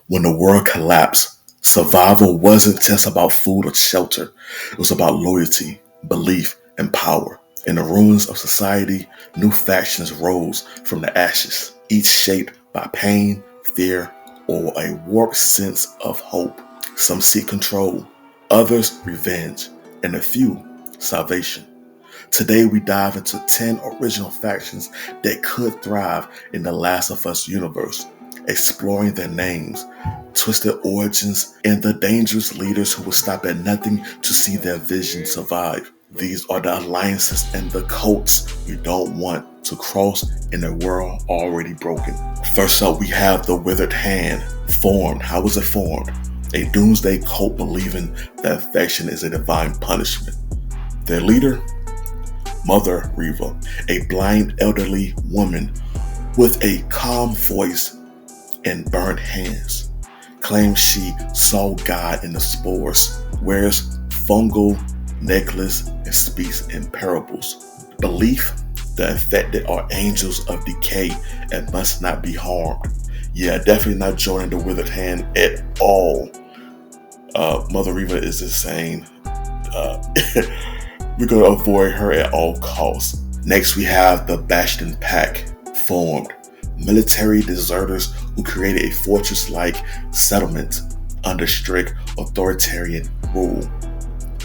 When the world collapsed, survival wasn't just about food or shelter. It was about loyalty, belief, and power. In the ruins of society, new factions rose from the ashes, each shaped by pain, fear, or a warped sense of hope. Some seek control, others revenge, and a few salvation. Today we dive into 10 original factions that could thrive in the Last of Us universe, exploring their names, twisted origins, and the dangerous leaders who will stop at nothing to see their vision survive. These are the alliances and the cults you don't want to cross in a world already broken. First up, we have the Withered Hand. Formed. How was it formed? A doomsday cult believing that affection is a divine punishment. Their leader? Mother Riva, a blind elderly woman with a calm voice and burned hands, claims she saw God in the spores, wears fungal necklace, and speaks in parables. Belief: the infected are angels of decay and must not be harmed. Yeah, definitely not joining the Withered Hand at all. Mother Riva is insane. We're going to avoid her at all costs. Next, we have the Bastion Pact formed. Military deserters who created a fortress-like settlement under strict authoritarian rule.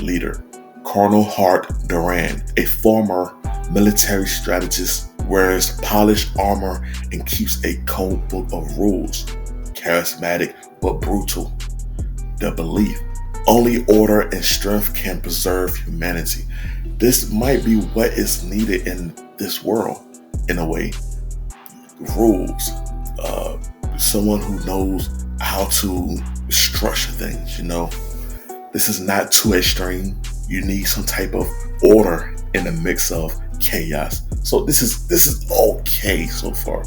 Leader: Colonel Hart Duran, a former military strategist, wears polished armor and keeps a code book of rules. Charismatic but brutal. The belief: only order and strength can preserve humanity. This might be what is needed in this world, in a way. Rules. Someone who knows how to structure things, This is not too extreme. You need some type of order in the mix of chaos. So this is okay so far.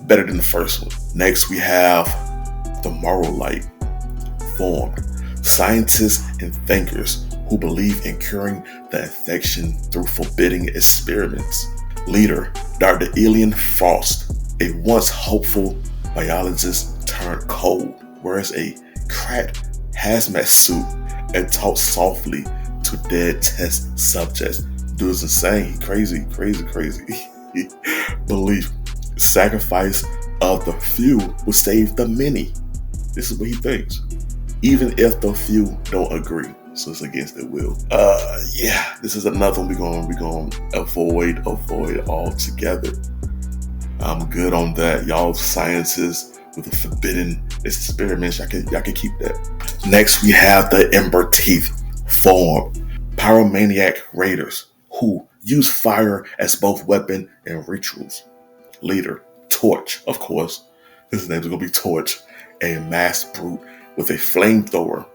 Better than the first one. Next, we have the Morrowlight formed. Scientists and thinkers who believe in curing the infection through forbidding experiments. Leader: Dr. Ellie Frost, a once hopeful biologist turned cold, wears a cracked hazmat suit and talks softly to dead test subjects. Dude's insane, crazy. Belief: sacrifice of the few will save the many. This is what he thinks, even if the few don't agree. So it's against their will. This is another one we're gonna avoid altogether. I'm good on that. Y'all scientists with the forbidden experiments, y'all can keep that. Next, we have the Ember Teeth form. Pyromaniac raiders who use fire as both weapon and rituals. Leader: Torch, of course. His name's gonna be Torch, a masked brute with a flamethrower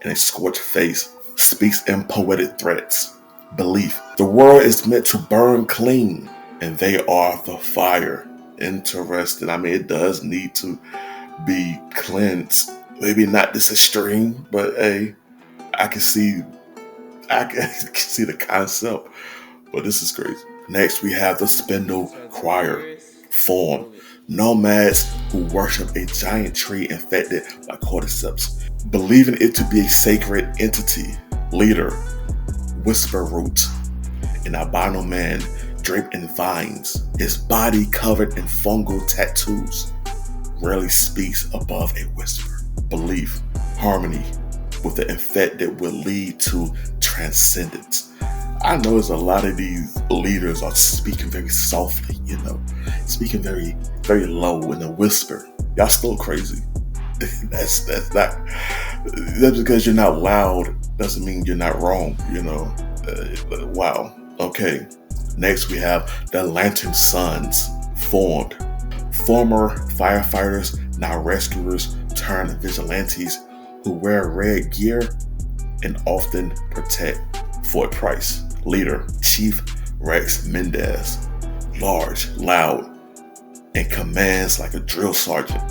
and a scorched face, speaks in poetic threats. Belief: the world is meant to burn clean, and they are the fire. Interesting. I mean, it does need to be cleansed. Maybe not this extreme, but hey, I can see the concept. But this is crazy. Next, we have the Spindle Choir form. Nomads who worship a giant tree infected by cordyceps, believing it to be a sacred entity. Leader: Whisper Root, an albino man draped in vines, his body covered in fungal tattoos, rarely speaks above a whisper. Belief: harmony with the infected will lead to transcendence. I know there's a lot of these leaders are speaking very softly, speaking very, very low in a whisper. Y'all still crazy. That's because you're not loud doesn't mean you're not wrong, Wow. Okay. Next, we have the Lantern Sons formed. Former firefighters, now rescuers turned vigilantes who wear red gear and often protect for a price. Leader: Chief Rex Mendez, large, loud, and commands like a drill sergeant.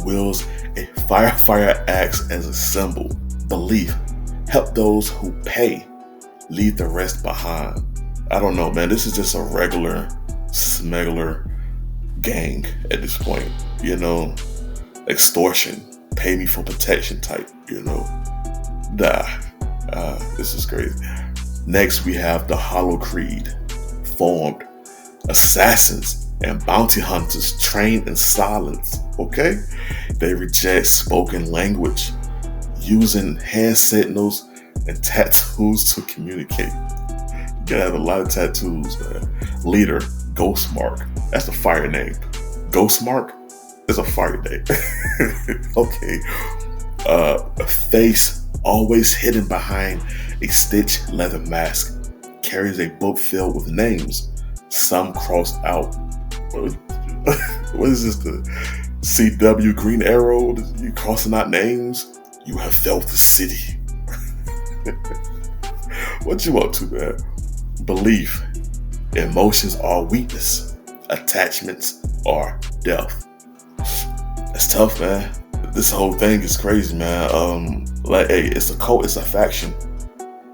Wields a firefighter axe as a symbol. Belief: help those who pay, leave the rest behind. I don't know, man. This is just a regular smuggler gang at this point. extortion, pay me for protection type, this is crazy. Next, we have the Hollow Creed, formed assassins and bounty hunters trained in silence, okay? They reject spoken language, using hand signals and tattoos to communicate. You gotta have a lot of tattoos, man. Leader, Ghostmark. That's a fire name. Ghostmark is a fire name. Okay. A face always hidden behind a stitched leather mask. Carries a book filled with names, some crossed out. What is this? The CW Green Arrow? You crossing out names? You have felt the city. What you up to, man? Belief. Emotions are weakness. Attachments are death. That's tough, man. This whole thing is crazy, man. Hey, it's a cult, it's a faction,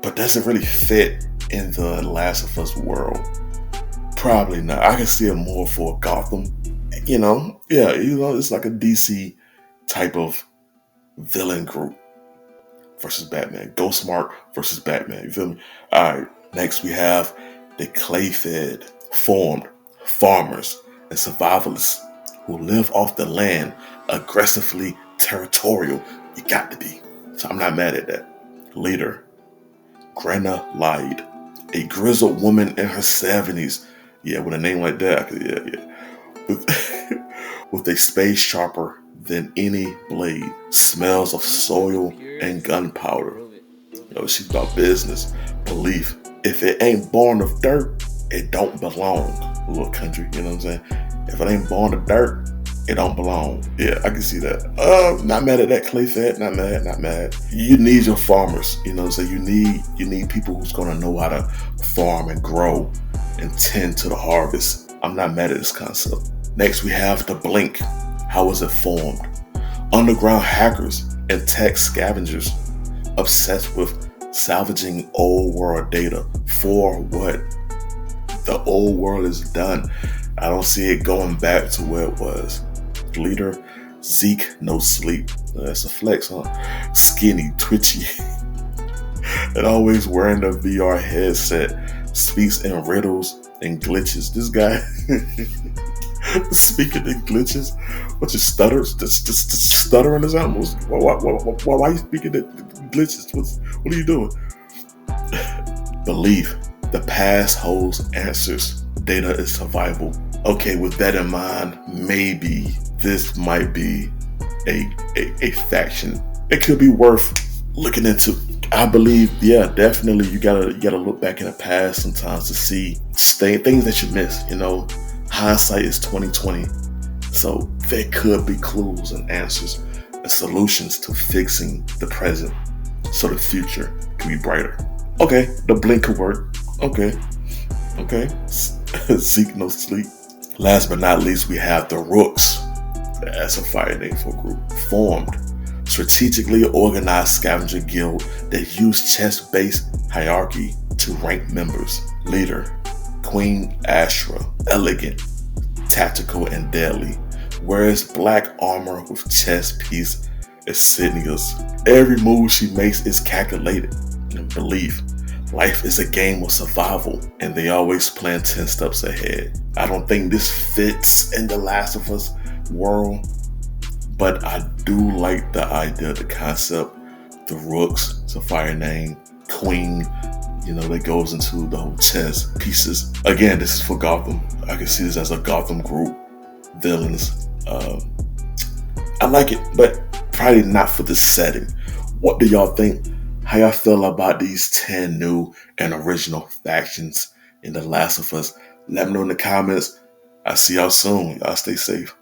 but does it really fit in the Last of Us world? Probably not. I can see it more for Gotham. It's like a DC type of villain group versus Batman. Ghostmark versus Batman. You feel me? All right. Next, we have the Clayfed, formed farmers and survivalists who live off the land, aggressively territorial. You got to be. So I'm not mad at that. Leader, Granna Lied, a grizzled woman in her 70s. Yeah, with a name like that, with a spade sharper than any blade, smells of soil and gunpowder. She's about business. Belief. If it ain't born of dirt, it don't belong. A little country, you know what I'm saying? If it ain't born of dirt, it don't belong. Yeah, I can see that. Not mad at that, Clayfed. Not mad. You need your farmers, you know what I'm saying? You need people who's gonna know how to farm and grow and tend to the harvest. I'm not mad at this concept. Next, we have the Blink. How was it formed? Underground hackers and tech scavengers obsessed with salvaging old world data. For what? The old world is done. I don't see it going back to where it was. Leader, Zeke, no sleep. That's a flex, huh? Skinny, twitchy, and always wearing the VR headset. Speaks in riddles and glitches. This guy speaking in glitches. What, you stutters? Just stuttering is almost. Why are you speaking in glitches? What are you doing? Belief. The past holds answers. Data is survival. Okay, with that in mind, maybe this might be a faction. It could be worth looking into. I believe, yeah, definitely you gotta look back in the past sometimes to see things that you missed. Hindsight is 2020. So there could be clues and answers and solutions to fixing the present so the future can be brighter. Okay, the Blink could work. Okay. Zeke, no sleep. Last but not least, we have the Rooks. That's a fire name for a group. Formed, strategically organized scavenger guild that use chest-based hierarchy to rank members. Leader, Queen Ashra. Elegant, tactical, and deadly. Wears black armor with chest piece insignias. Every move she makes is calculated. And belief. Life is a game of survival, and they always plan 10 steps ahead. I don't think this fits in the Last of Us world, but I do like the idea, the concept. The Rooks, it's a fire name. Queen, that goes into the whole chess pieces. Again, this is for Gotham. I can see this as a Gotham group. Villains. I like it, but probably not for the setting. What do y'all think? How y'all feel about these 10 new and original factions in The Last of Us? Let me know in the comments. I'll see y'all soon. Y'all stay safe.